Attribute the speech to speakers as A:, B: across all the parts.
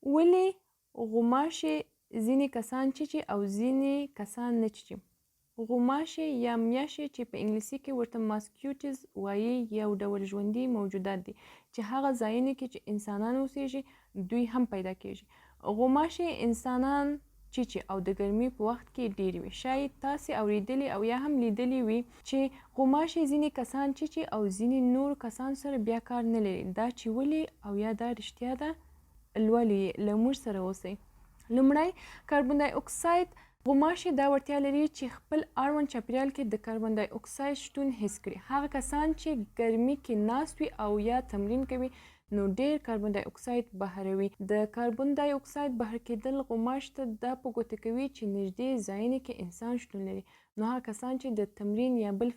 A: ولې غوماشې ځینې کسان چیچي او ځینې کسان نه چیچي؟ غوماشې یا میاشې چې په انګلیسي کې ورته ماسکیوټیز وایي یو ډول ژوندي موجودات دي چې هغه ځایونه کې چې انسانان اوسیږي دوی هم پیدا کیږي. غوماشې انسانان چیچي او د ګرمۍ په وخت کې ډېرې وي. شاید تاسې اورېدلي او یا هم لیدلي وي چې غوماشې ځینې کسان چیچي او ځینې نور کسان سره بیا کار نه لري. دا چې ولې او یا دا رښتیا ده؟ لولئ له موږ سره اوسئ. لومړی کاربن ډای اکساید. غوماشې دا وړتیا لري چې خپل اړوند چاپیریال کې د کاربن ډای اکساید شتون حس کړي. هغه کسان چې ګرمي کې ناست وي او یا تمرین کوي نو ډېر کاربن ډای اکساید بهروي. د کاربن ډای اکساید بهر کېدل غوماشو ته دا په ګوته کوي چې نږدې ځایونو کې انسان شتون لري. نو هغه کسان چې د تمرین یا بل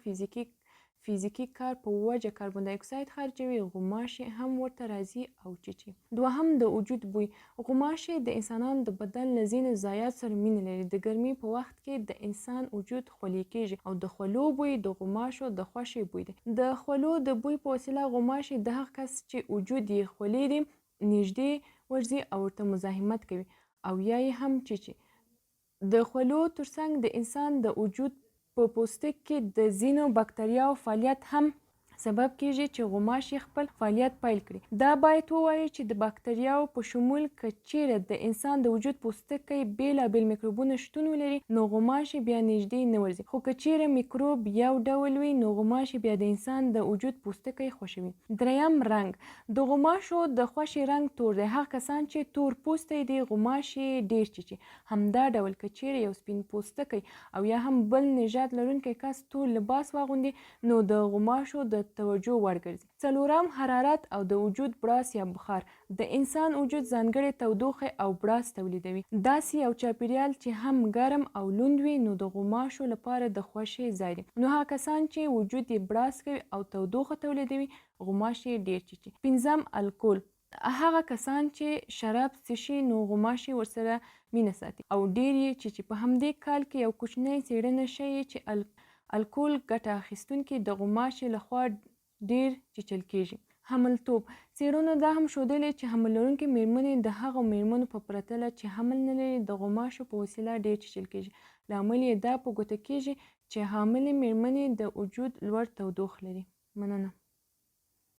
A: فزیکي کار په وجه کاربن ډای اکساید خارجوي غوماشې هم ورته راځي او چیچي. دوهم د وجود بوی. غوماشې د انسانانو د بدن له ځینو ضایعاتو سره مینه لري. د ګرمۍ په وخت کې د انسان وجود خولې کیږي او د خولو بوی د غوماشو د خوښې بوی دی. د خولو د بوی په وسیله غوماشې د هغه کس چې وجود یې خولې دي نږدې ورځي او ورته مزاحمت کوي او یا یې هم چیچي. د خولو ترڅنګ د انسان د وجود په پوستکي کې د ځینو بکتریاوو فعالیت هم سبب کیږي چې غوماشې خپل فعالیت پیل کړي. دا باید ووایو چې د بکتریاوو په شمول که چیرې د انسان د وجود پوستکی بیلابیل میکروبونه شتون ولري نو غوماشې بیا نږدې نه ورځي. خو که چیرې میکروب یو ډول وي نو غوماشې بیا د انسان د وجود پوستکی خوښوي. دریم رنګ. د غوماشو د خوښې رنګ تور دی. هغه کسان چې تور پوستی دي غوماشې ډېر چیچي. همدا ډول که چیرې یو سپین پوستکی او یا هم بل نژاد لرونکی کس تور لباس واغوندي نو د غوماشو د توجه وړ ګرځي. څلورم حرارت او د وجود براس یا بخار. د انسان وجود ځانګړې تودوخه او براس تولیدوي. داسې یو چاپیریال چې هم ګرم او لوند وي نو د غوماشو لپاره د خوښۍ ځای دی. نو هغه کسان چې وجود یې براس کوي او تودوخه تولیدوي غوماشې ډېر چیچي. پنځم الکول. هغه کسان چې شراب څښي نو غوماشې ورسره مینه ساتي او ډېر یې چیچي. په همدې کال کې یو کوچنی څېړنه ښیي چې الکول ګټه اخیستونکي د غوماشې لخوا ډېر چیچل کیږي. حملتوب. څېړنو دا هم ښودلې چې حمل لرونکې میرمنې د هغو میرمنو په پرتله چې حمل نه لري د غوماشو په وسیله ډېر چیچل کیږي. لامل یې دا په ګوته کیږي چې حاملې میرمنې د وجود لوړ تودوخه لري. مننه.